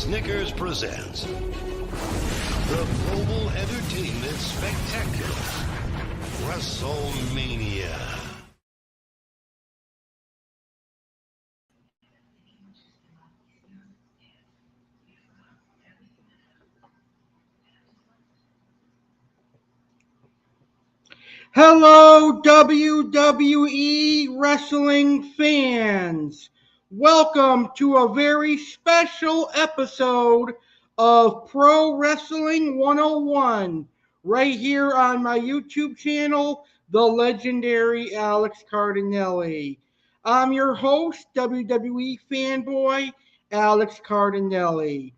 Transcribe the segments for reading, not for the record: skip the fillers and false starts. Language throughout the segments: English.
Snickers presents the Global Entertainment Spectacular, WrestleMania. Hello, WWE wrestling fans. Welcome to a very special episode of Pro Wrestling 101 right here on my YouTube channel, the Legendary Alex Cardinale. I'm your host, WWE fanboy Alex Cardinale.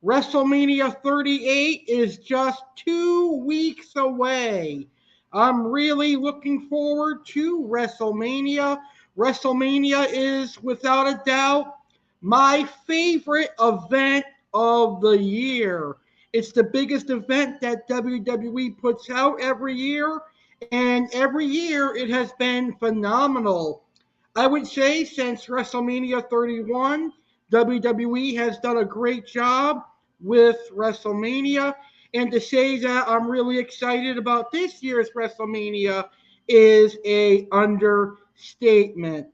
WrestleMania 38 is just 2 weeks away. I'm really looking forward to WrestleMania. WrestleMania is, without a doubt, my favorite event of the year. It's the biggest event that WWE puts out every year, and every year it has been phenomenal. I would say since WrestleMania 31, WWE has done a great job with WrestleMania. And to say that I'm really excited about this year's WrestleMania is an understatement.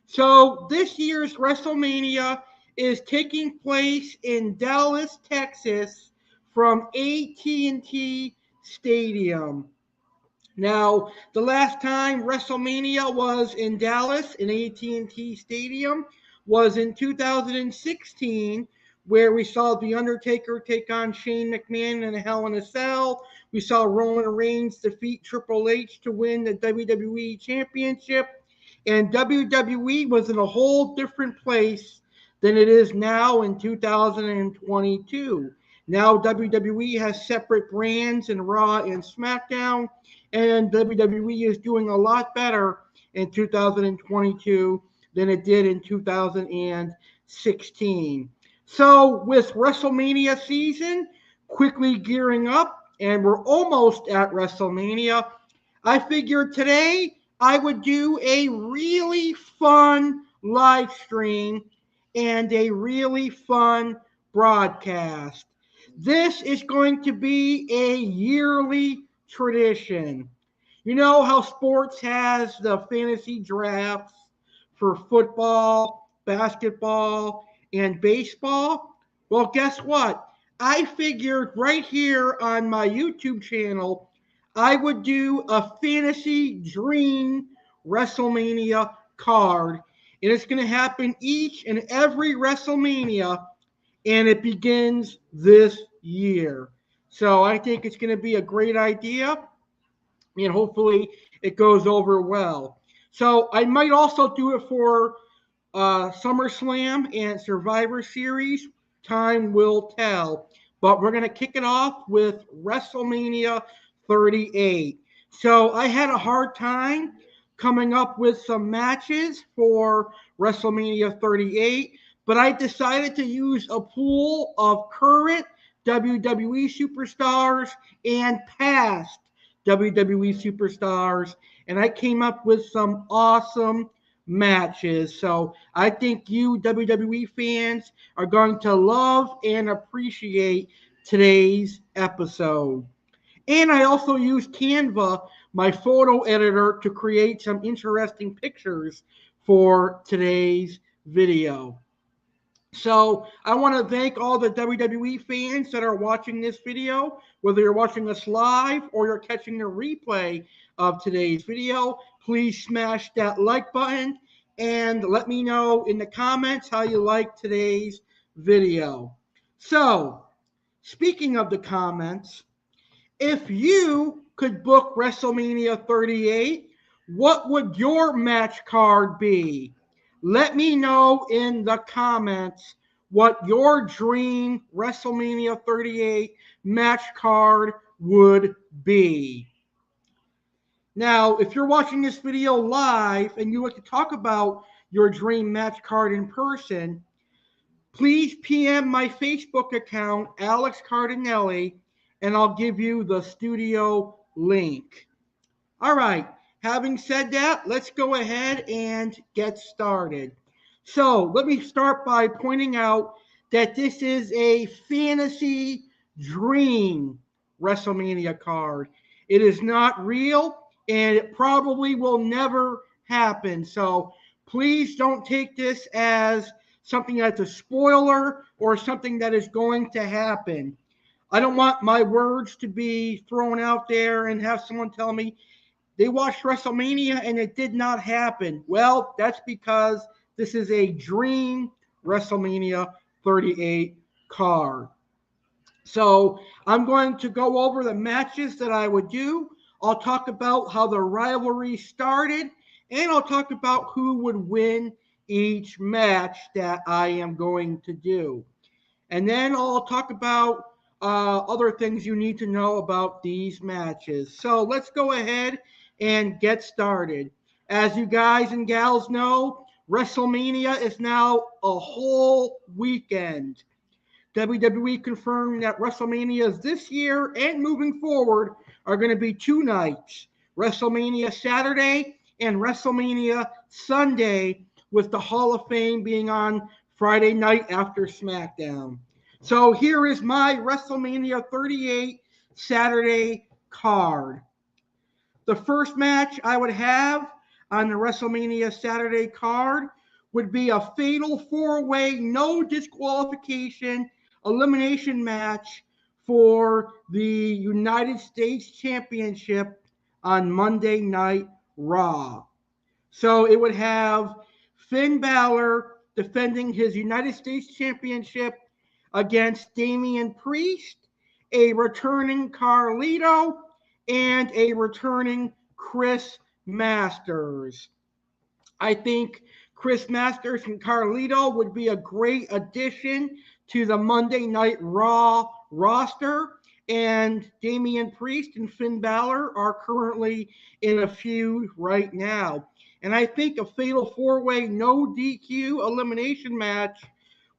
So this year's WrestleMania is taking place in Dallas, Texas from AT&T Stadium. Now, the last time WrestleMania was in Dallas in AT&T Stadium was in 2016, where we saw The Undertaker take on Shane McMahon in a Hell in a Cell. We saw Roman Reigns defeat Triple H to win the WWE Championship. And WWE was in a whole different place than it is now in 2022. Now WWE has separate brands in Raw and SmackDown, and WWE is doing a lot better in 2022 than it did in 2016. So with WrestleMania season quickly gearing up, and we're almost at WrestleMania, I figured today I would do a really fun live stream and a really fun broadcast. This is going to be a yearly tradition. You know how sports has the fantasy drafts for football, basketball, and baseball? Well, guess what? I figured right here on my YouTube channel, I would do a fantasy dream WrestleMania card. And it's going to happen each and every WrestleMania, and it begins this year. So I think it's going to be a great idea, and hopefully it goes over well. So I might also do it for SummerSlam and Survivor Series. Time will tell. But we're going to kick it off with WrestleMania 38. So I had a hard time coming up with some matches for WrestleMania 38, but I decided to use a pool of current WWE superstars and past WWE superstars, and I came up with some awesome matches. So I think you WWE fans are going to love and appreciate today's episode. And I also used Canva, my photo editor, to create some interesting pictures for today's video. So I want to thank all the WWE fans that are watching this video, whether you're watching us live or you're catching the replay of today's video. Please smash that like button and let me know in the comments how you like today's video. So, speaking of the comments, if you could book WrestleMania 38, what would your match card be? Let me know in the comments what your dream WrestleMania 38 match card would be. Now, if you're watching this video live and you like to talk about your dream match card in person, please PM my Facebook account, Alex Cardinale, and I'll give you the studio link. All right, having said that, let's go ahead and get started. So let me start by pointing out that this is a fantasy dream WrestleMania card. It is not real, and it probably will never happen. So please don't take this as something that's a spoiler or something that is going to happen. I don't want my words to be thrown out there and have someone tell me they watched WrestleMania and it did not happen. Well, that's because this is a dream WrestleMania 38 card. So I'm going to go over the matches that I would do. I'll talk about how the rivalry started, and I'll talk about who would win each match that I am going to do. And then I'll talk about other things you need to know about these matches. So let's go ahead and get started. As you guys and gals know, WrestleMania is now a whole weekend. WWE confirmed that WrestleManias this year and moving forward are going to be 2 nights, WrestleMania Saturday and WrestleMania Sunday, with the Hall of Fame being on Friday night after SmackDown. So here is my WrestleMania 38 Saturday card. The first match I would have on the WrestleMania Saturday card would be a fatal 4-way, no disqualification elimination match for the United States Championship on Monday Night Raw. So it would have Finn Balor defending his United States Championship against Damian Priest, a returning Carlito, and a returning Chris Masters. I think Chris Masters and Carlito would be a great addition to the Monday Night Raw roster. And Damian Priest and Finn Balor are currently in a feud right now. And I think a fatal 4-way no DQ elimination match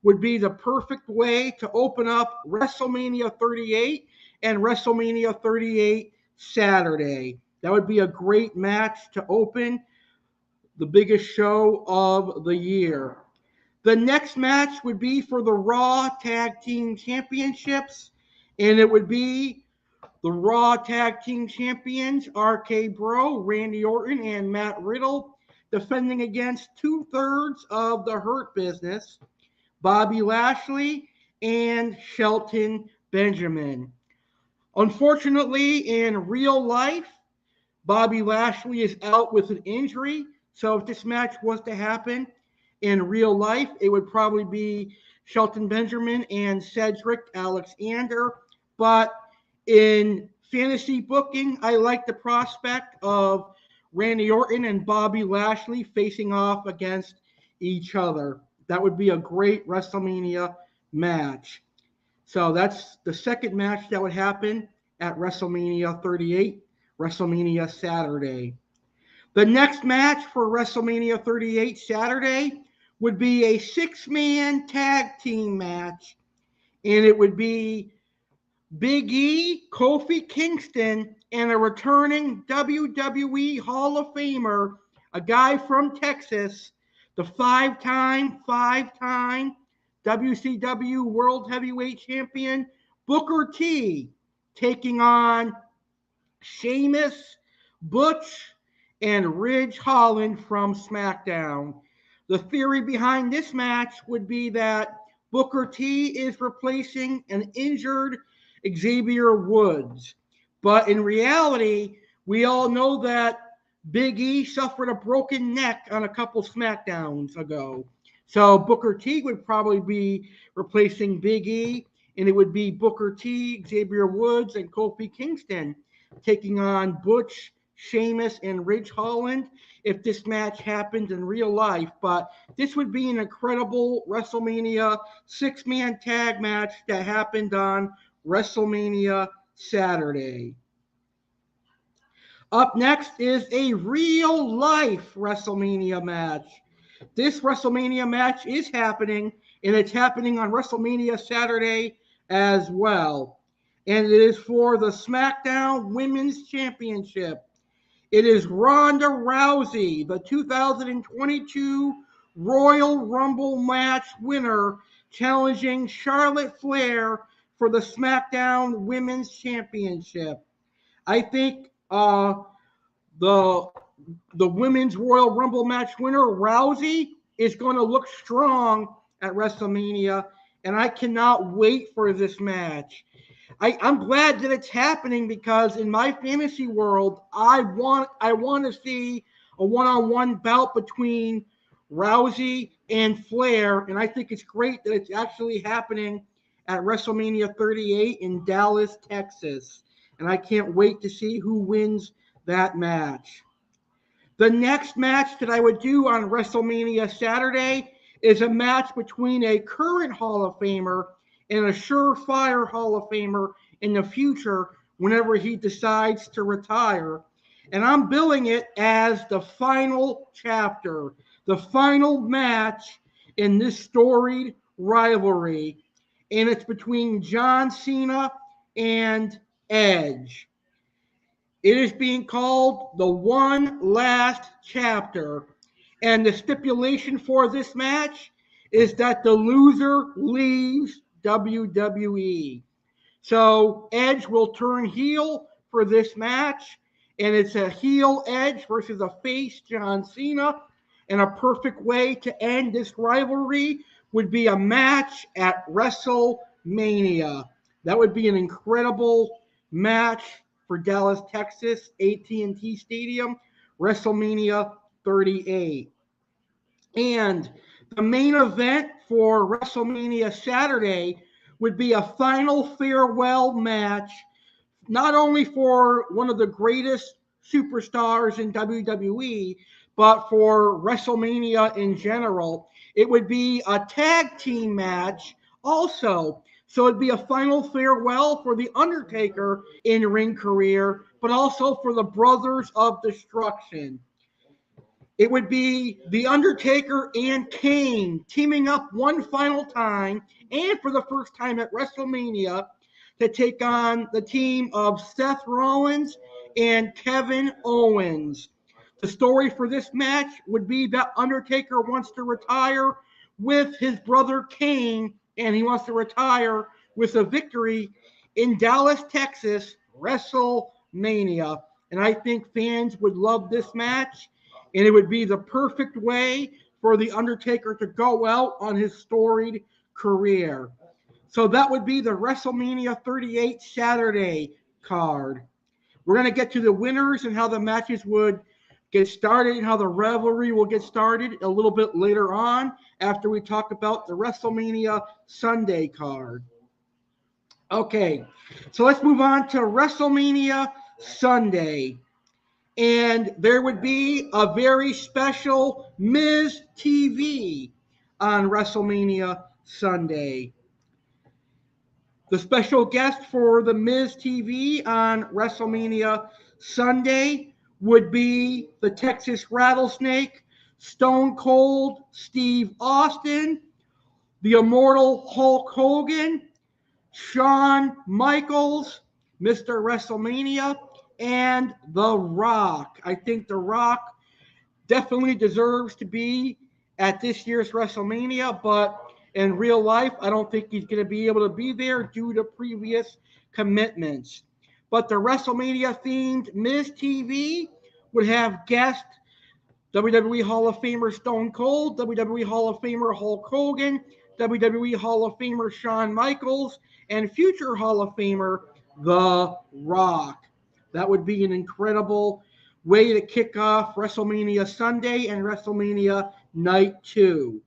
would be the perfect way to open up WrestleMania 38 and WrestleMania 38 Saturday. That would be a great match to open the biggest show of the year. The next match would be for the Raw Tag Team Championships, and it would be the Raw Tag Team Champions, RK Bro, Randy Orton, and Matt Riddle, defending against 2/3 of the Hurt Business, Bobby Lashley and Shelton Benjamin. Unfortunately, in real life, Bobby Lashley is out with an injury. So if this match was to happen in real life, it would probably be Shelton Benjamin and Cedric Alexander. But in fantasy booking, I like the prospect of Randy Orton and Bobby Lashley facing off against each other. That would be a great WrestleMania match. So that's the second match that would happen at WrestleMania 38, WrestleMania Saturday. The next match for WrestleMania 38 Saturday would be a 6-man tag team match, and it would be Big E, Kofi Kingston, and a returning WWE Hall of Famer, a guy from Texas, the five-time WCW World Heavyweight Champion, Booker T, taking on Sheamus, Butch, and Ridge Holland from SmackDown. The theory behind this match would be that Booker T is replacing an injured Xavier Woods. But in reality, we all know that Big E suffered a broken neck on a couple SmackDowns ago. So Booker T would probably be replacing Big E, and it would be Booker T, Xavier Woods, and Kofi Kingston taking on Butch, Sheamus, and Ridge Holland if this match happened in real life. But this would be an incredible WrestleMania 6-man tag match that happened on WrestleMania Saturday. Up next is a real-life WrestleMania match. This WrestleMania match is happening, and it's happening on WrestleMania Saturday as well. And it is for the SmackDown Women's Championship. It is Ronda Rousey, the 2022 Royal Rumble match winner, challenging Charlotte Flair for the SmackDown Women's Championship. I think the Women's Royal Rumble match winner, Rousey, is going to look strong at WrestleMania, and I cannot wait for this match. I'm glad that it's happening because in my fantasy world, I want to see a one-on-one bout between Rousey and Flair, and I think it's great that it's actually happening at WrestleMania 38 in Dallas, Texas, and I can't wait to see who wins that match. The next match that I would do on WrestleMania Saturday is a match between a current Hall of Famer and a surefire Hall of Famer in the future whenever he decides to retire. And I'm billing it as the final chapter, the final match in this storied rivalry. And it's between John Cena and Edge. It is being called the One Last Chapter. And the stipulation for this match is that the loser leaves WWE. So Edge will turn heel for this match, and it's a heel Edge versus a face John Cena. And a perfect way to end this rivalry would be a match at WrestleMania. That would be an incredible match for Dallas, Texas, AT&T Stadium, WrestleMania 38. And the main event for WrestleMania Saturday would be a final farewell match, not only for one of the greatest superstars in WWE, but for WrestleMania in general. It would be a tag team match also. So it'd be a final farewell for the Undertaker in-ring career, but also for the Brothers of Destruction. It would be The Undertaker and Kane teaming up one final time, and for the first time at WrestleMania, to take on the team of Seth Rollins and Kevin Owens. The story for this match would be that Undertaker wants to retire with his brother Kane, and he wants to retire with a victory in Dallas, Texas, WrestleMania. And I think fans would love this match, and it would be the perfect way for The Undertaker to go out on his storied career. So that would be the WrestleMania 38 Saturday card. We're going to get to the winners and how the matches would get started and how the rivalry will get started a little bit later on after we talk about the WrestleMania Sunday card. Okay, so let's move on to WrestleMania Sunday. And there would be a very special Miz TV on WrestleMania Sunday. The special guest for the Miz TV on WrestleMania Sunday would be the Texas Rattlesnake, Stone Cold Steve Austin, the Immortal Hulk Hogan, Shawn Michaels, Mr. WrestleMania, and The Rock. I think The Rock definitely deserves to be at this year's WrestleMania, but in real life, I don't think he's going to be able to be there due to previous commitments. But the WrestleMania-themed Miz TV would have guest WWE Hall of Famer Stone Cold, WWE Hall of Famer Hulk Hogan, WWE Hall of Famer Shawn Michaels, and future Hall of Famer The Rock. That would be an incredible way to kick off WrestleMania Sunday and WrestleMania Night 2.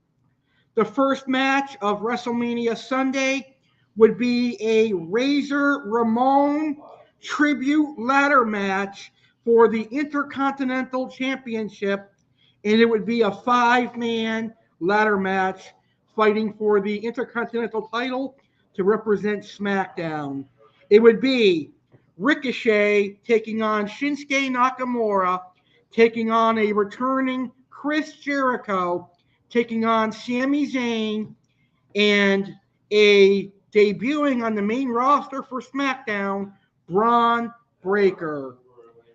The first match of WrestleMania Sunday would be a Razor Ramon tribute ladder match for the Intercontinental Championship, and it would be a 5-man ladder match fighting for the Intercontinental title to represent SmackDown. It would be Ricochet taking on Shinsuke Nakamura, taking on a returning Chris Jericho, taking on Sami Zayn, and a debuting on the main roster for SmackDown, Braun Breaker.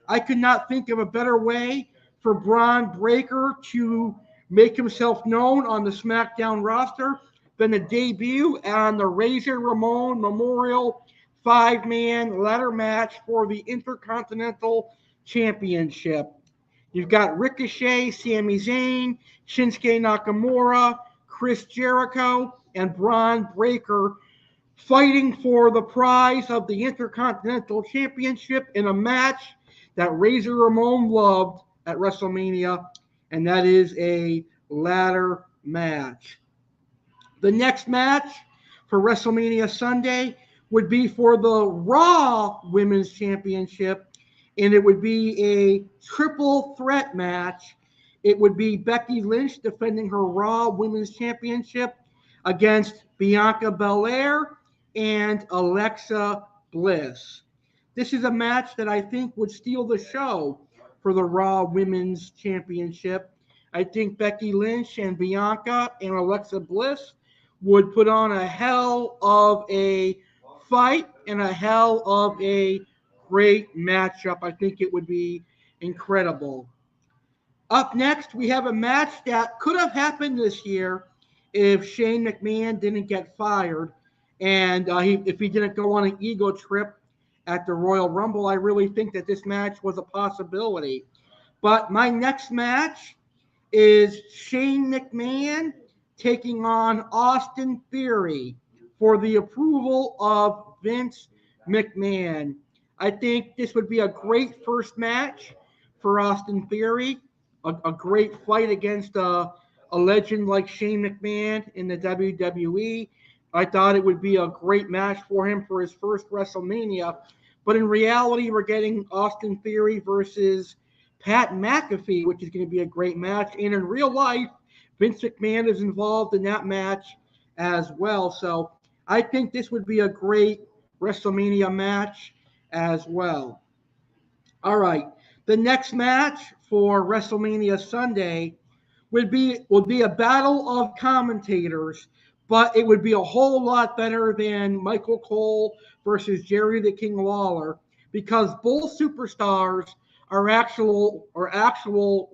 I could not think of a better way for Braun Breaker to make himself known on the SmackDown roster then the debut on the Razor Ramon Memorial 5-man ladder match for the Intercontinental Championship. You've got Ricochet, Sami Zayn, Shinsuke Nakamura, Chris Jericho, and Braun Breaker fighting for the prize of the Intercontinental Championship in a match that Razor Ramon loved at WrestleMania, and that is a ladder match. The next match for WrestleMania Sunday would be for the Raw Women's Championship, and it would be a triple threat match. It would be Becky Lynch defending her Raw Women's Championship against Bianca Belair and Alexa Bliss. This is a match that I think would steal the show for the Raw Women's Championship. I think Becky Lynch and Bianca and Alexa Bliss would put on a hell of a fight and a hell of a great matchup. I think it would be incredible. Up next, we have a match that could have happened this year if Shane McMahon didn't get fired and if he didn't go on an ego trip at the Royal Rumble. I really think that this match was a possibility. But my next match is Shane McMahon taking on Austin Theory for the approval of Vince McMahon. I think this would be a great first match for Austin Theory, a great fight against a legend like Shane McMahon in the WWE. I thought it would be a great match for him for his first WrestleMania. But in reality, we're getting Austin Theory versus Pat McAfee, which is going to be a great match. And in real life, Vince McMahon is involved in that match as well. So I think this would be a great WrestleMania match as well. All right. The next match for WrestleMania Sunday would be a battle of commentators, but it would be a whole lot better than Michael Cole versus Jerry the King Lawler, because both superstars are actual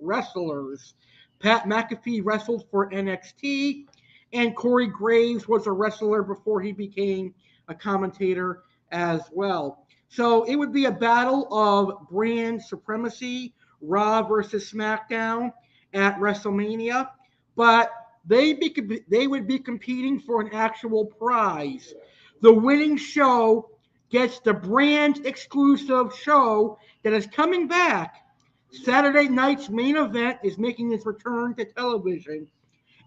wrestlers. Pat McAfee wrestled for NXT, and Corey Graves was a wrestler before he became a commentator as well. So it would be a battle of brand supremacy, Raw versus SmackDown at WrestleMania, but they would be competing for an actual prize. The winning show gets the brand exclusive show that is coming back. Saturday night's main event is making its return to television,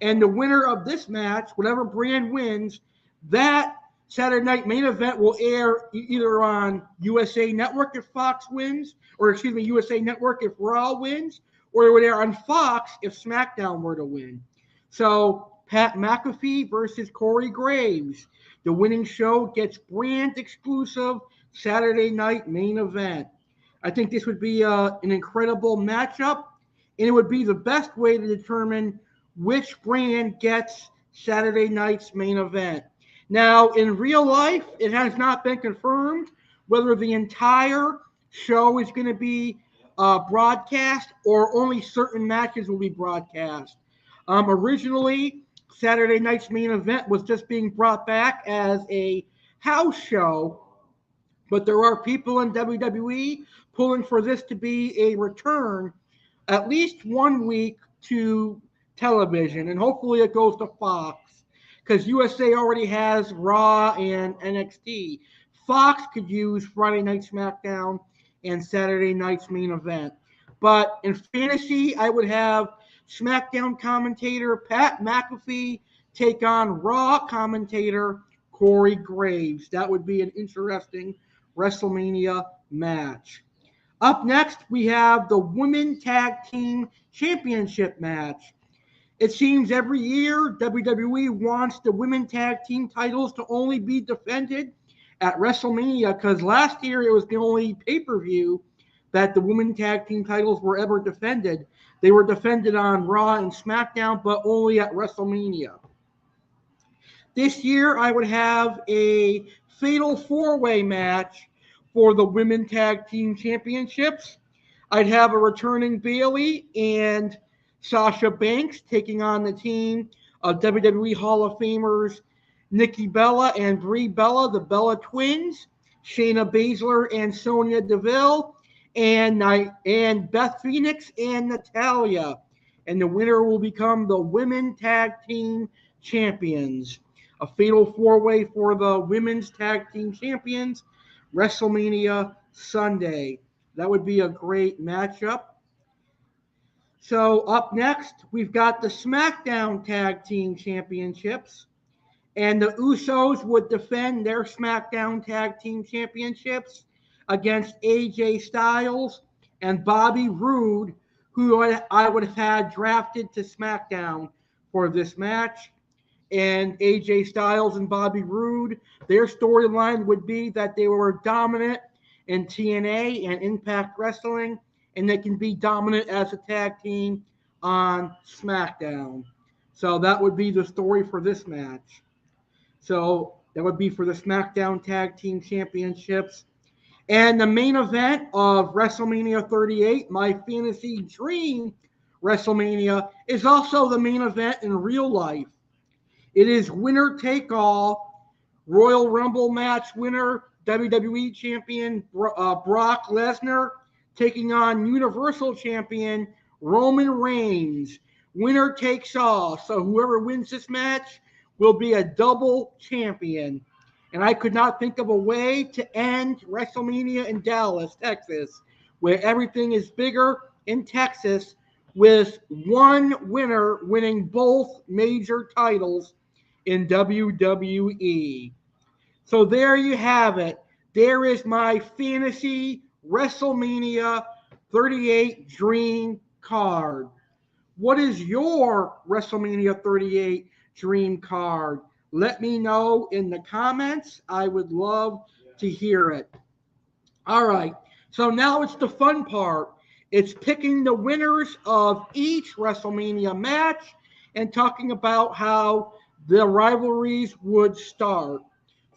and the winner of this match, whatever brand wins, that Saturday night main event will air either on USA Network if Fox wins, or USA Network if Raw wins, or it would air on Fox if SmackDown were to win. So Pat McAfee versus Corey Graves. The winning show gets brand exclusive Saturday night main event. I think this would be an incredible matchup, and it would be the best way to determine which brand gets Saturday night's main event. Now, in real life, it has not been confirmed whether the entire show is going to be broadcast or only certain matches will be broadcast. Originally, Saturday night's main event was just being brought back as a house show, but there are people in WWE pulling for this to be a return at least 1 week to television, and hopefully it goes to Fox, because USA already has Raw and NXT. Fox could use Friday Night SmackDown and Saturday night's main event. But in fantasy, I would have SmackDown commentator Pat McAfee take on Raw commentator Corey Graves. That would be an interesting WrestleMania match. Up next, we have the Women Tag Team Championship match. It seems every year WWE wants the Women Tag Team titles to only be defended at WrestleMania, because last year it was the only pay-per-view that the Women Tag Team titles were ever defended. They were defended on Raw and SmackDown, but only at WrestleMania. This year, I would have a fatal four-way match for the Women Tag Team Championships. I'd have a returning Bayley and Sasha Banks taking on the team of WWE Hall of Famers Nikki Bella and Brie Bella, the Bella Twins, Shayna Baszler and Sonya Deville, and Beth Phoenix and Natalya. And the winner will become the Women Tag Team Champions. A fatal four-way for the Women's Tag Team Champions, WrestleMania Sunday. That would be a great matchup. So up next, we've got the SmackDown Tag Team Championships. And the Usos would defend their SmackDown Tag Team Championships against AJ Styles and Bobby Roode, who I would have had drafted to SmackDown for this match. And AJ Styles and Bobby Roode, their storyline would be that they were dominant in TNA and Impact Wrestling, and they can be dominant as a tag team on SmackDown. So that would be the story for this match. So that would be for the SmackDown Tag Team Championships. And the main event of WrestleMania 38, my fantasy dream WrestleMania, is also the main event in real life. It is winner take all, Royal Rumble match winner, WWE Champion Brock Lesnar, taking on Universal Champion Roman Reigns. Winner takes all. So whoever wins this match will be a double champion. And I could not think of a way to end WrestleMania in Dallas, Texas, where everything is bigger in Texas, with one winner winning both major titles in WWE. So there you have it. There is my fantasy WrestleMania 38 dream card. What is your WrestleMania 38 dream card? Let me know in the comments. I would love to hear it. All right. So now it's the fun part. It's picking the winners of each WrestleMania match and talking about how the rivalries would start.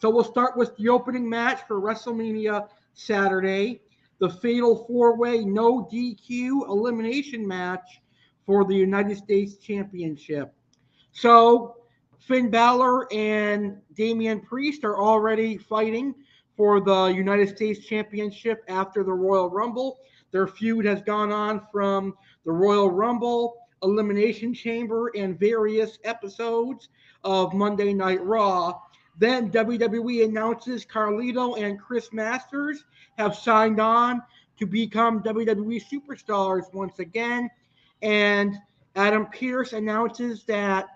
So we'll start with the opening match for WrestleMania Saturday, the Fatal 4-Way No DQ elimination match for the United States Championship. So Finn Balor and Damian Priest are already fighting for the United States Championship after the Royal Rumble. Their feud has gone on from the Royal Rumble, Elimination Chamber, and various episodes of Monday Night Raw. Then WWE announces Carlito and Chris Masters have signed on to become WWE superstars once again. And Adam Pearce announces that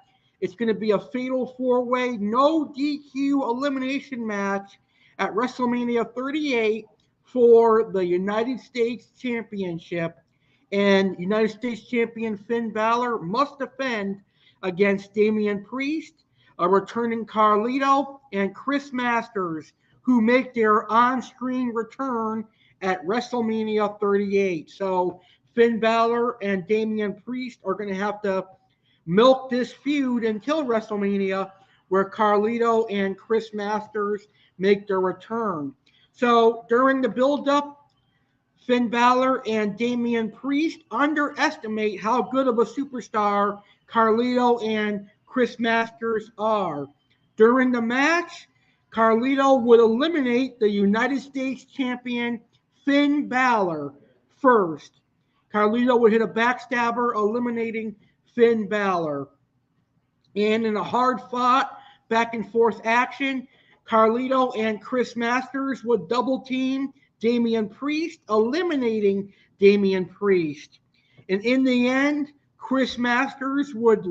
it's going to be a fatal 4-way, no DQ elimination match at WrestleMania 38 for the United States Championship. And United States Champion Finn Balor must defend against Damian Priest, a returning Carlito, and Chris Masters, who make their on-screen return at WrestleMania 38. So Finn Balor and Damian Priest are going to have to milk this feud until WrestleMania, where Carlito and Chris Masters make their return. So during the build-up, Finn Balor and Damian Priest underestimate how good of a superstar Carlito and Chris Masters are. During the match, Carlito would eliminate the United States Champion Finn Balor first. Carlito would hit a backstabber, eliminating Finn Balor. And in a hard-fought back-and-forth action, Carlito and Chris Masters would double-team Damian Priest, eliminating Damian Priest. And in the end, Chris Masters would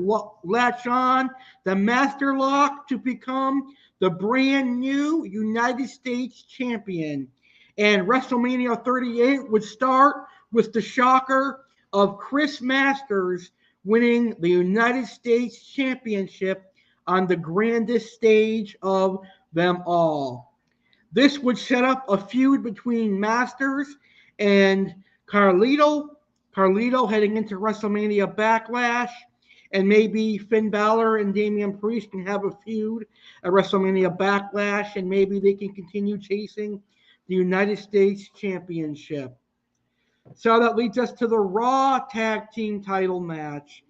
latch on the Master Lock to become the brand new United States Champion. And WrestleMania 38 would start with the shocker of Chris Masters winning the United States Championship on the grandest stage of them all. This would set up a feud between Masters and Carlito. Carlito heading into WrestleMania Backlash, and maybe Finn Balor and Damian Priest can have a feud at WrestleMania Backlash, and maybe they can continue chasing the United States Championship. So that leads us to the Raw Tag Team title match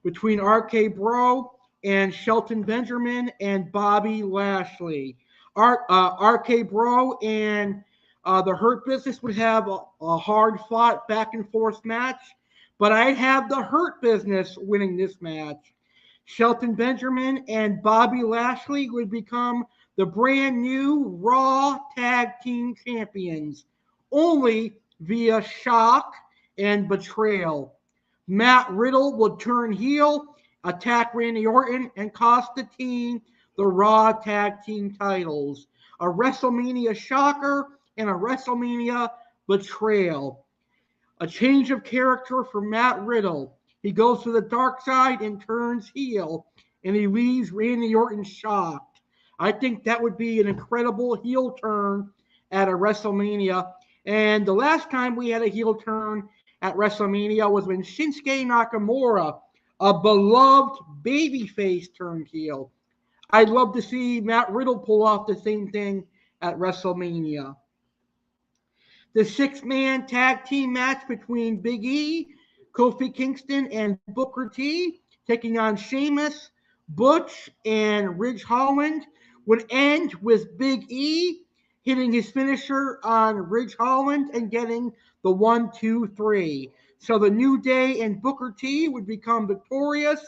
between RK Bro and Shelton Benjamin and Bobby Lashley. RK Bro and the Hurt Business would have a hard-fought back-and-forth match, but I'd have the Hurt Business winning this match. Shelton Benjamin and Bobby Lashley would become the brand new Raw Tag Team Champions, only via shock and betrayal. Matt Riddle would turn heel, attack Randy Orton, and cost the team the Raw Tag Team titles. A WrestleMania shocker and a WrestleMania betrayal. A change of character for Matt Riddle. He goes to the dark side and turns heel, and he leaves Randy Orton shocked. I think that would be an incredible heel turn at a WrestleMania. And the last time we had a heel turn at WrestleMania was when Shinsuke Nakamura, a beloved babyface, turned heel. I'd love to see Matt Riddle pull off the same thing at WrestleMania. The 6-man tag team match between Big E, Kofi Kingston, and Booker T, taking on Sheamus, Butch, and Ridge Holland, would end with Big E hitting his finisher on Ridge Holland and getting the 1-2-3. So the New Day and Booker T would become victorious,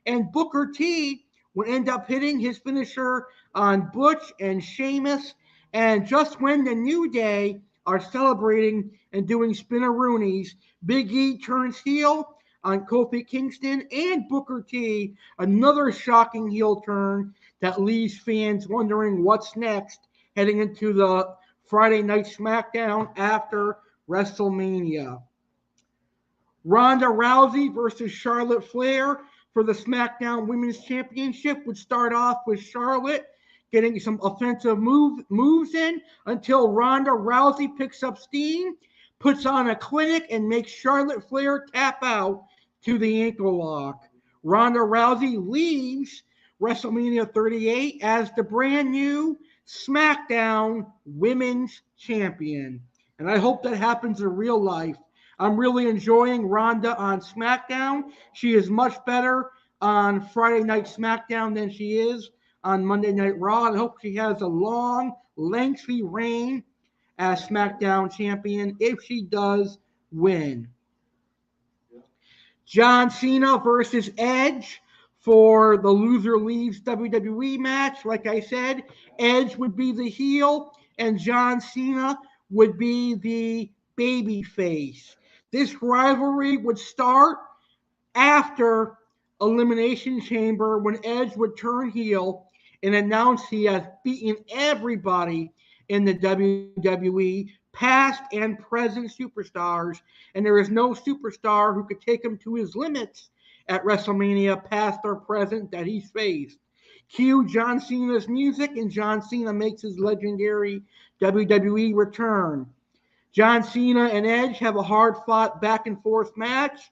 and Booker T would end up hitting his finisher on Butch and Sheamus. And just when the New Day are celebrating and doing spinneroonies, Big E turns heel on Kofi Kingston and Booker T, another shocking heel turn that leaves fans wondering what's next heading into the Friday Night SmackDown after WrestleMania. Ronda Rousey versus Charlotte Flair for the SmackDown Women's Championship would start off with Charlotte getting some offensive moves in until Ronda Rousey picks up steam, puts on a clinic, and makes Charlotte Flair tap out to the ankle lock. Ronda Rousey leaves WrestleMania 38 as the brand new SmackDown Women's Champion. And I hope that happens in real life. I'm really enjoying Ronda on SmackDown. She is much better on Friday Night SmackDown than she is on Monday Night Raw. I hope she has a long, lengthy reign as SmackDown champion if she does win. John Cena versus Edge for the loser leaves WWE match. Like I said, Edge would be the heel and John Cena would be the baby face. This rivalry would start after Elimination Chamber when Edge would turn heel and announce he has beaten everybody in the WWE, past and present superstars, and there is no superstar who could take him to his limits at WrestleMania, past or present, that he's faced. Cue John Cena's music, and John Cena makes his legendary WWE return. John Cena and Edge have a hard-fought back-and-forth match,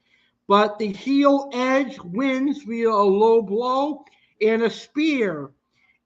but the heel Edge wins via a low blow and a spear,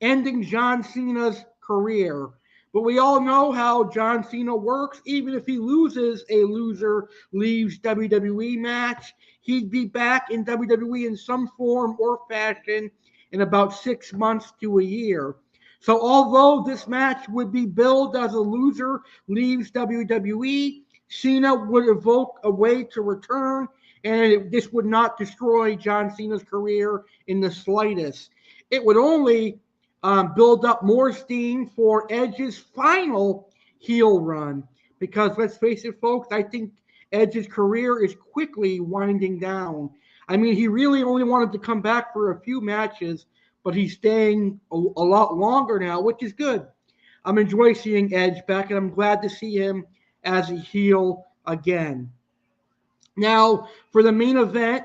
ending John Cena's career. But we all know how John Cena works. Even if he loses a loser leaves WWE match, he'd be back in WWE in some form or fashion in about 6 months to a year. So although this match would be billed as a loser leaves WWE, Cena would evoke a way to return, and this would not destroy John Cena's career in the slightest. It would only build up more steam for Edge's final heel run. Because let's face it, folks, I think Edge's career is quickly winding down. I mean, he really only wanted to come back for a few matches, but he's staying a lot longer now, which is good. I'm enjoying seeing Edge back, and I'm glad to see him as a heel again. Now, for the main event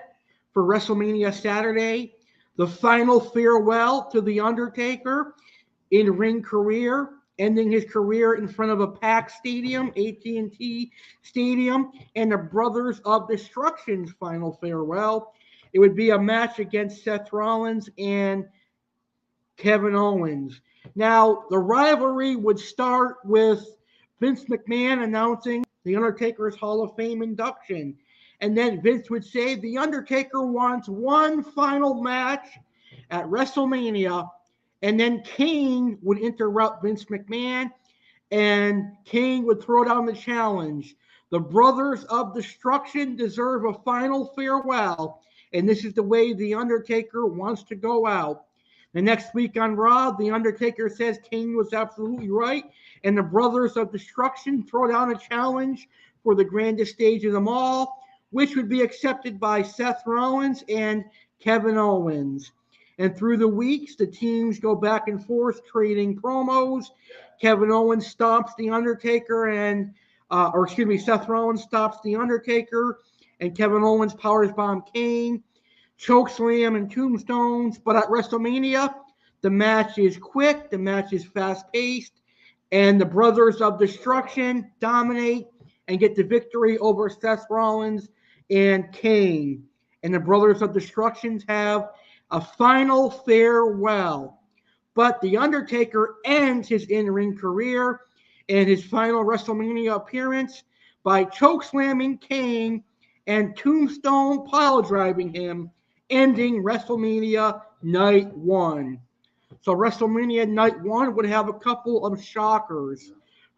for WrestleMania Saturday, the final farewell to The Undertaker in ring career, ending his career in front of a packed stadium, AT&T Stadium, and the Brothers of Destruction's final farewell. It would be a match against Seth Rollins and Kevin Owens. Now, the rivalry would start with Vince McMahon announcing The Undertaker's Hall of Fame induction. And then Vince would say, The Undertaker wants one final match at WrestleMania, and then Kane would interrupt Vince McMahon, and Kane would throw down the challenge. The Brothers of Destruction deserve a final farewell, and this is the way The Undertaker wants to go out. The next week on Raw, The Undertaker says Kane was absolutely right, and the Brothers of Destruction throw down a challenge for the grandest stage of them all, which would be accepted by Seth Rollins and Kevin Owens. And through the weeks, the teams go back and forth trading promos. Kevin Owens stops The Undertaker Seth Rollins stops The Undertaker, and Kevin Owens powersbomb Kane, chokeslam and tombstones. But at WrestleMania, the match is quick, the match is fast-paced, and the Brothers of Destruction dominate and get the victory over Seth Rollins and Kane. And the Brothers of Destruction have a final farewell. But The Undertaker ends his in-ring career and his final WrestleMania appearance by chokeslamming Kane and tombstone pile-driving him, ending WrestleMania Night 1. So WrestleMania Night 1 would have a couple of shockers.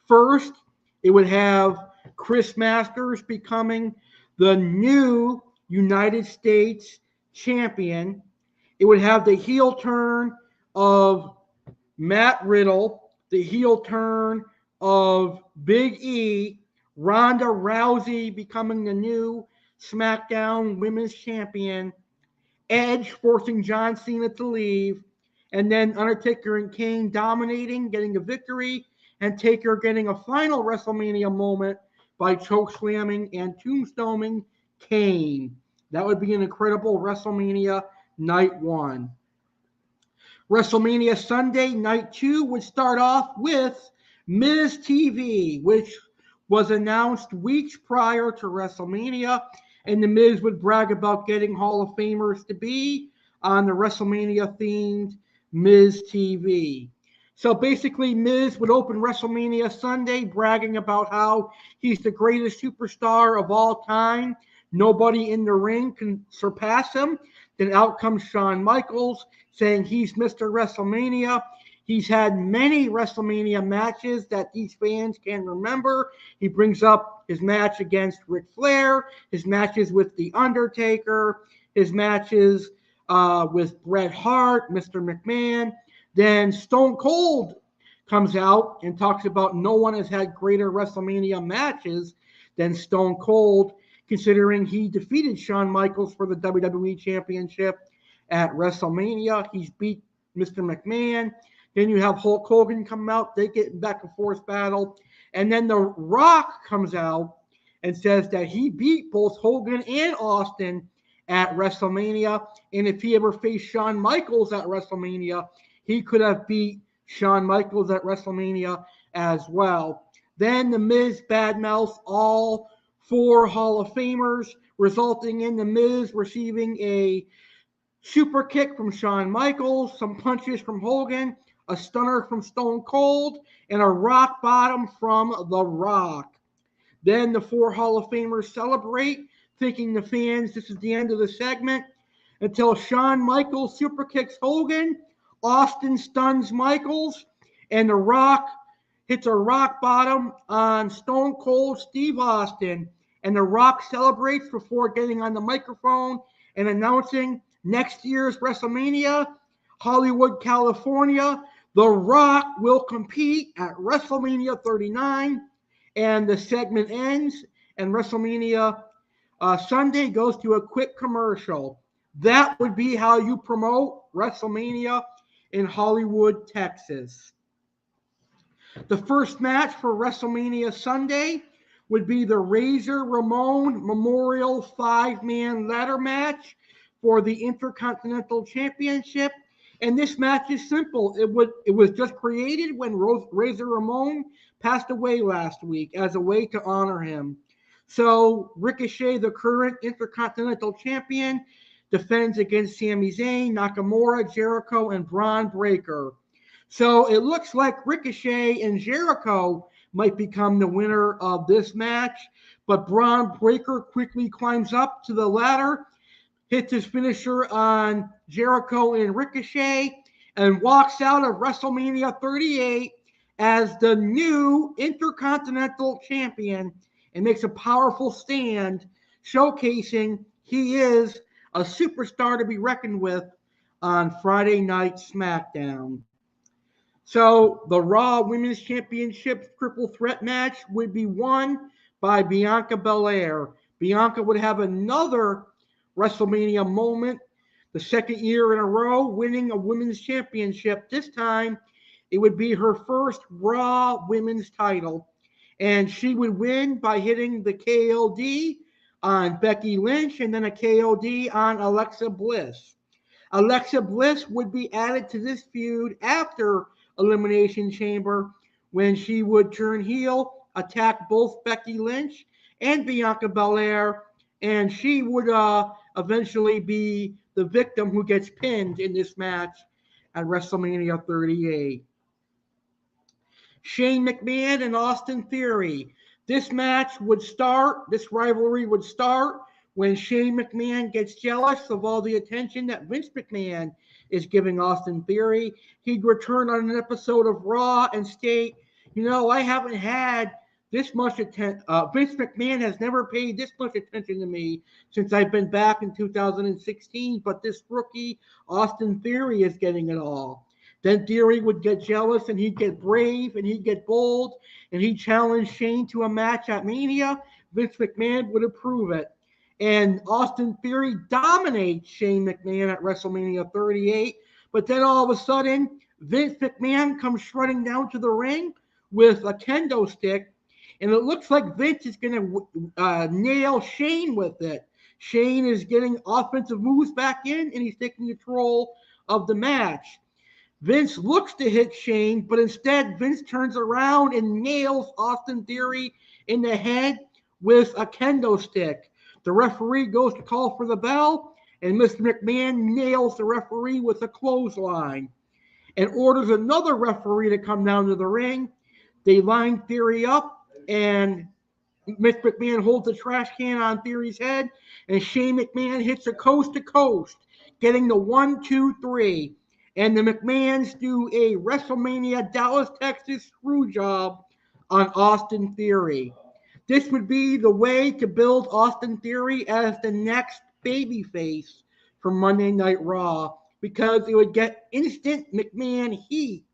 First, it would have Chris Masters becoming the new United States champion. It would have the heel turn of Matt Riddle, the heel turn of Big E, Ronda Rousey becoming the new SmackDown Women's Champion, Edge forcing John Cena to leave, and then Undertaker and Kane dominating, getting a victory, and Taker getting a final WrestleMania moment by chokeslamming and tombstoning Kane. That would be an incredible WrestleMania Night 1. WrestleMania Sunday Night 2 would start off with Miz TV, which was announced weeks prior to WrestleMania, and The Miz would brag about getting Hall of Famers to be on the WrestleMania-themed Miz TV. So basically, Miz would open WrestleMania Sunday bragging about how he's the greatest superstar of all time. Nobody in the ring can surpass him. Then out comes Shawn Michaels saying he's Mr. WrestleMania. He's had many WrestleMania matches that these fans can remember. He brings up his match against Ric Flair, his matches with The Undertaker, his matches with Bret Hart, Mr. McMahon. Then Stone Cold comes out and talks about no one has had greater WrestleMania matches than Stone Cold, considering he defeated Shawn Michaels for the WWE Championship at WrestleMania. He's beat Mr. McMahon. Then you have Hulk Hogan come out. They get back and forth battle. And then The Rock comes out and says that he beat both Hogan and Austin at WrestleMania. And if he ever faced Shawn Michaels at WrestleMania, he could have beat Shawn Michaels at WrestleMania as well. Then The Miz badmouths all 4 Hall of Famers, resulting in The Miz receiving a super kick from Shawn Michaels, some punches from Hogan, a stunner from Stone Cold, and a rock bottom from The Rock. Then the 4 Hall of Famers celebrate, thinking the fans this is the end of the segment, until Shawn Michaels super kicks Hogan, Austin stuns Michaels, and The Rock hits a rock bottom on Stone Cold Steve Austin. And The Rock celebrates before getting on the microphone and announcing next year's WrestleMania, Hollywood, California. The Rock will compete at WrestleMania 39. And the segment ends, and WrestleMania Sunday goes to a quick commercial. That would be how you promote WrestleMania in Hollywood, Texas. The first match for WrestleMania Sunday would be the Razor Ramon Memorial 5-man ladder match for the Intercontinental Championship. And this match is simple. It was just created when Razor Ramon passed away last week as a way to honor him. So Ricochet, the current Intercontinental Champion, defends against Sami Zayn, Nakamura, Jericho, and Braun Breaker. So it looks like Ricochet and Jericho might become the winner of this match, but Braun Breaker quickly climbs up to the ladder, hits his finisher on Jericho and Ricochet, and walks out of WrestleMania 38 as the new Intercontinental Champion and makes a powerful stand, showcasing he is a superstar to be reckoned with on Friday Night SmackDown. So the Raw Women's Championship triple threat match would be won by Bianca Belair. Bianca would have another WrestleMania moment, the second year in a row, winning a women's championship. This time, it would be her first Raw women's title. And she would win by hitting the KOD on Becky Lynch and then a KOD on Alexa Bliss. Alexa Bliss would be added to this feud after Elimination Chamber when she would turn heel, attack both Becky Lynch and Bianca Belair, and she would eventually be the victim who gets pinned in this match at WrestleMania 38. Shane McMahon and Austin Theory. This rivalry would start when Shane McMahon gets jealous of all the attention that Vince McMahon is giving Austin Theory. He'd return on an episode of Raw and state, I haven't had this much attention. Vince McMahon has never paid this much attention to me since I've been back in 2016, but this rookie, Austin Theory, is getting it all. Then Theory would get jealous, and he'd get brave, and he'd get bold, and he'd challenge Shane to a match at Mania. Vince McMahon would approve it. And Austin Theory dominates Shane McMahon at WrestleMania 38. But then all of a sudden, Vince McMahon comes shredding down to the ring with a kendo stick, and it looks like Vince is going to nail Shane with it. Shane is getting offensive moves back in, and he's taking control of the match. Vince looks to hit Shane, but instead Vince turns around and nails Austin Theory in the head with a kendo stick. The referee goes to call for the bell, and Mr. McMahon nails the referee with a clothesline and orders another referee to come down to the ring. They line Theory up, and Mr. McMahon holds a trash can on Theory's head, and Shane McMahon hits a coast-to-coast, getting the 1-2-3. And the McMahons do a WrestleMania Dallas, Texas screw job on Austin Theory. This would be the way to build Austin Theory as the next babyface for Monday Night Raw, because it would get instant McMahon heat,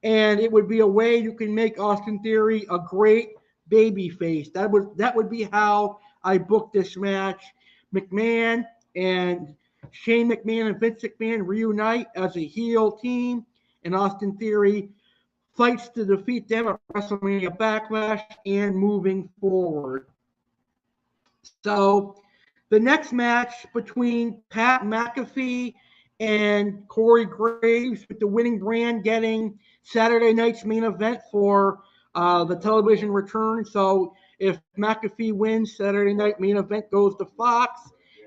and it would be a way you can make Austin Theory a great babyface. That would be how I booked this match. McMahon and Shane McMahon and Vince McMahon reunite as a heel team, and Austin Theory fights to defeat them at WrestleMania Backlash and moving forward. So the next match between Pat McAfee and Corey Graves, with the winning brand getting Saturday night's main event for the television return. So if McAfee wins, Saturday night main event goes to Fox.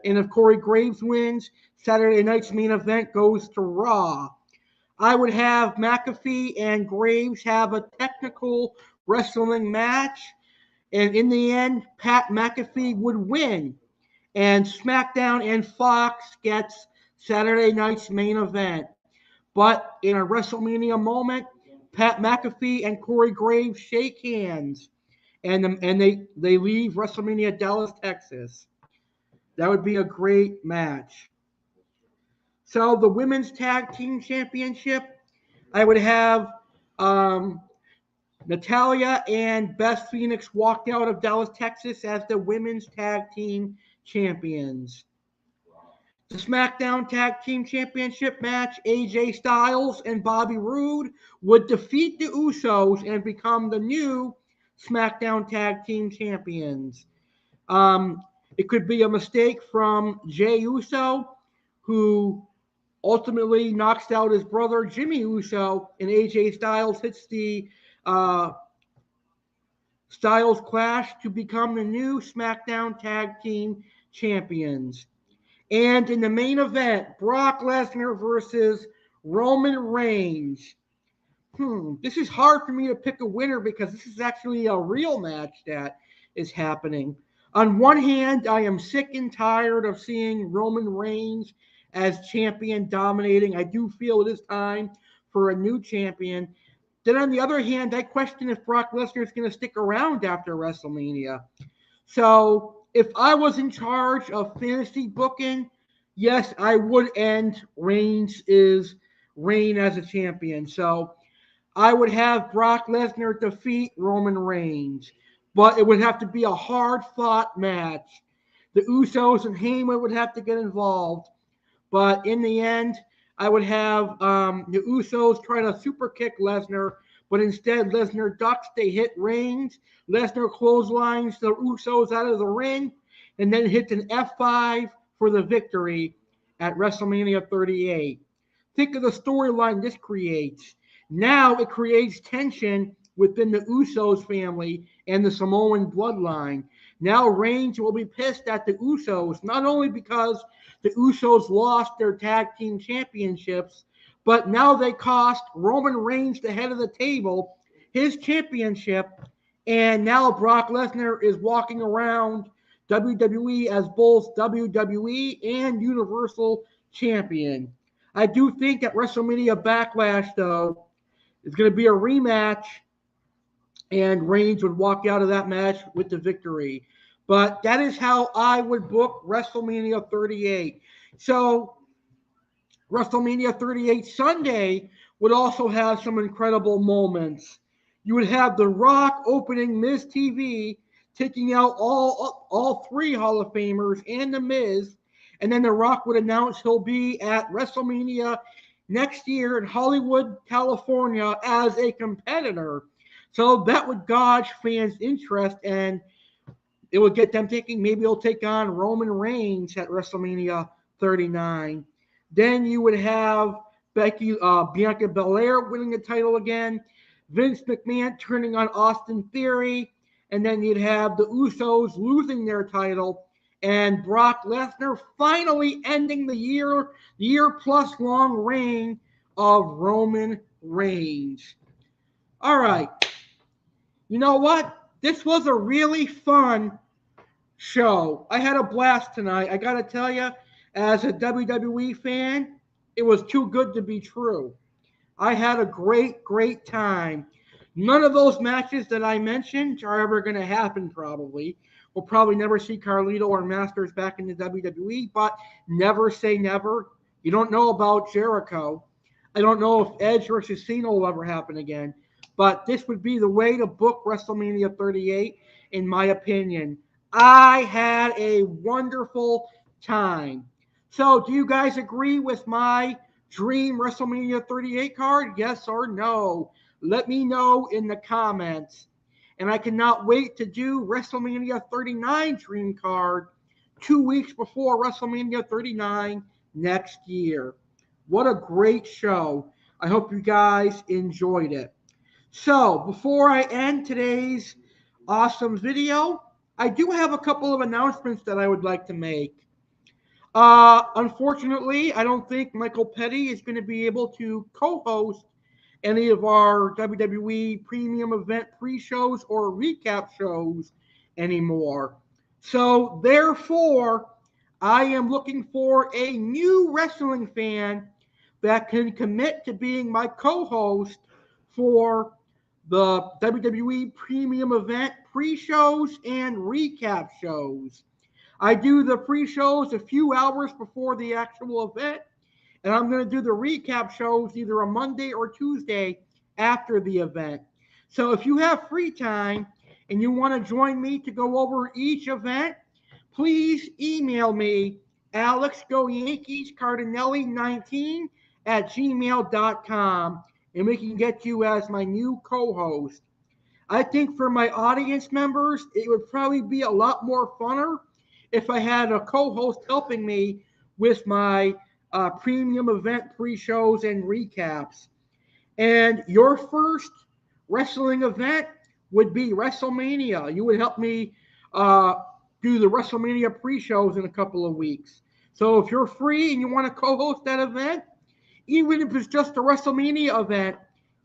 And if Corey Graves wins, Saturday night's main event goes to Raw. I would have McAfee and Graves have a technical wrestling match. And in the end, Pat McAfee would win. And SmackDown and Fox gets Saturday night's main event. But in a WrestleMania moment, Pat McAfee and Corey Graves shake hands. And they leave WrestleMania Dallas, Texas. That would be a great match. So the Women's Tag Team Championship, I would have Natalya and Beth Phoenix walked out of Dallas, Texas as the Women's Tag Team Champions. The SmackDown Tag Team Championship match, AJ Styles and Bobby Roode would defeat the Usos and become the new SmackDown Tag Team Champions. It could be a mistake from Jey Uso, who ultimately knocks out his brother Jimmy Uso, and AJ Styles hits the Styles Clash to become the new SmackDown Tag Team Champions. And in the main event, Brock Lesnar versus Roman Reigns. This is hard for me to pick a winner because this is actually a real match that is happening. On one hand, I am sick and tired of seeing Roman Reigns as champion dominating. I do feel it is time for a new champion. Then on the other hand, I question if Brock Lesnar is going to stick around after WrestleMania. So if I was in charge of fantasy booking, yes, I would end reign as a champion. So I would have Brock Lesnar defeat Roman Reigns, but it would have to be a hard fought match. The Usos and Heyman would have to get involved, but in the end, I would have the Usos try to super kick Lesnar, but instead Lesnar ducks. They hit Reigns. Lesnar clotheslines the Usos out of the ring, and then hits an F5 for the victory at WrestleMania 38. Think of the storyline this creates. Now it creates tension within the Usos family and the Samoan bloodline. Now Reigns will be pissed at the Usos, not only because the Usos lost their tag team championships, but now they cost Roman Reigns, the head of the table, his championship, and now Brock Lesnar is walking around WWE as both WWE and Universal Champion. I do think at WrestleMania Backlash, though, it's going to be a rematch, and Reigns would walk out of that match with the victory. But that is how I would book WrestleMania 38. So WrestleMania 38 Sunday would also have some incredible moments. You would have The Rock opening Miz TV, taking out all three Hall of Famers and The Miz, and then The Rock would announce he'll be at WrestleMania next year in Hollywood, California as a competitor. So that would gauge fans' interest, and it would get them thinking maybe he'll take on Roman Reigns at WrestleMania 39. Then you would have Bianca Belair winning the title again, Vince McMahon turning on Austin Theory, and then you'd have the Usos losing their title, and Brock Lesnar finally ending the year plus long reign of Roman Reigns. All right. You know what? This was a really fun show. I had a blast tonight. I got to tell you, as a WWE fan, it was too good to be true. I had a great time. None of those matches that I mentioned are ever going to happen, probably. We'll probably never see Carlito or Masters back in the WWE, but never say never. You don't know about Jericho. I don't know if Edge versus Cena will ever happen again. But this would be the way to book WrestleMania 38, in my opinion. I had a wonderful time. So, do you guys agree with my dream WrestleMania 38 card? Yes or no? Let me know in the comments. And I cannot wait to do WrestleMania 39 dream card 2 weeks before WrestleMania 39 next year. What a great show. I hope you guys enjoyed it. So, before I end today's awesome video, I do have a couple of announcements that I would like to make. Unfortunately, I don't think Michael Petty is going to be able to co-host any of our WWE premium event pre-shows or recap shows anymore. So, therefore, I am looking for a new wrestling fan that can commit to being my co-host for the WWE premium event pre-shows and recap shows. I do the pre-shows a few hours before the actual event, and I'm going to do the recap shows either a Monday or Tuesday after the event. So if you have free time and you want to join me to go over each event, please email me, AlexGoYankeesCardinale19 at gmail.com, and we can get you as my new co-host. I think for my audience members, it would probably be a lot more funner if I had a co-host helping me with my premium event pre-shows and recaps. And your first wrestling event would be WrestleMania. You would help me do the WrestleMania pre-shows in a couple of weeks. So if you're free and you want to co-host that event, even if it's just a WrestleMania event,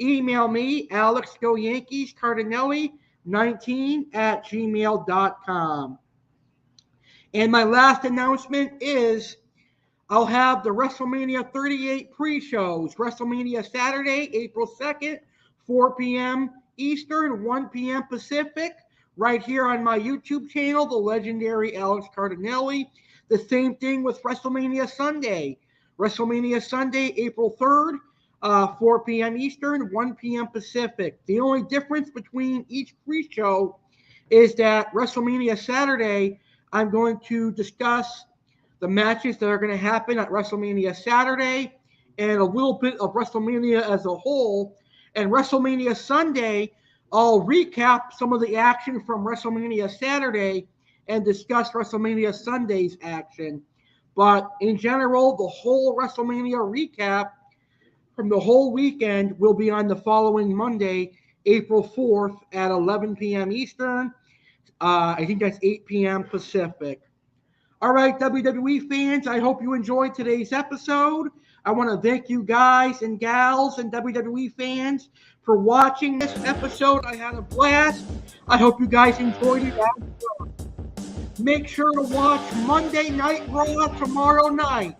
email me, AlexGoYankeesCardinale19 at gmail.com. And my last announcement is I'll have the WrestleMania 38 pre-shows. WrestleMania Saturday, April 2nd, 4 p.m. Eastern, 1 p.m. Pacific, right here on my YouTube channel, the Legendary Alex Cardinale. The same thing with WrestleMania Sunday. WrestleMania Sunday, April 3rd, 4 p.m. Eastern, 1 p.m. Pacific. The only difference between each pre-show is that WrestleMania Saturday, I'm going to discuss the matches that are going to happen at WrestleMania Saturday and a little bit of WrestleMania as a whole. And WrestleMania Sunday, I'll recap some of the action from WrestleMania Saturday and discuss WrestleMania Sunday's action. But in general, the whole WrestleMania recap from the whole weekend will be on the following Monday, April 4th at 11 p.m. Eastern. I think that's 8 p.m. Pacific. All right, WWE fans, I hope you enjoyed today's episode. I want to thank you guys and gals and WWE fans for watching this episode. I had a blast. I hope you guys enjoyed it as well. Make sure to watch Monday Night Raw tomorrow night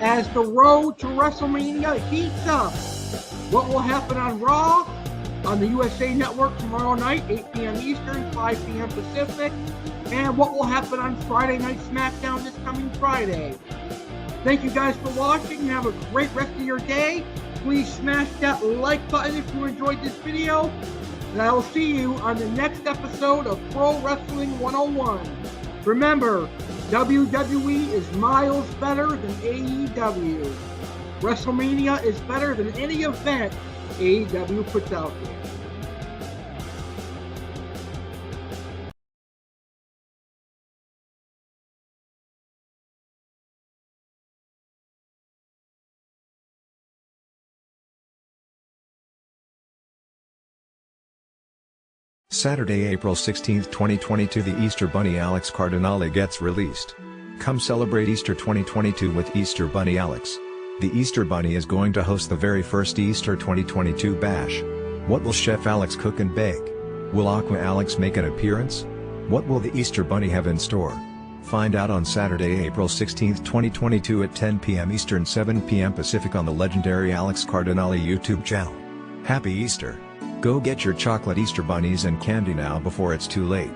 as the road to WrestleMania heats up. What will happen on Raw? On the USA Network tomorrow night, 8 p.m. Eastern, 5 p.m. Pacific. And what will happen on Friday Night SmackDown this coming Friday. Thank you guys for watching and have a great rest of your day. Please smash that like button if you enjoyed this video. And I will see you on the next episode of Pro Wrestling 101. Remember, WWE is miles better than AEW. WrestleMania is better than any event AEW puts out there. Saturday, April 16, 2022, the Easter Bunny Alex Cardinale gets released. Come celebrate Easter 2022 with Easter Bunny Alex. The Easter Bunny is going to host the very first Easter 2022 bash. What will Chef Alex cook and bake? Will Aqua Alex make an appearance? What will the Easter Bunny have in store? Find out on Saturday, April 16, 2022 at 10 p.m. Eastern, 7 p.m. Pacific on the Legendary Alex Cardinale YouTube channel. Happy Easter! Go get your chocolate Easter bunnies and candy now before it's too late.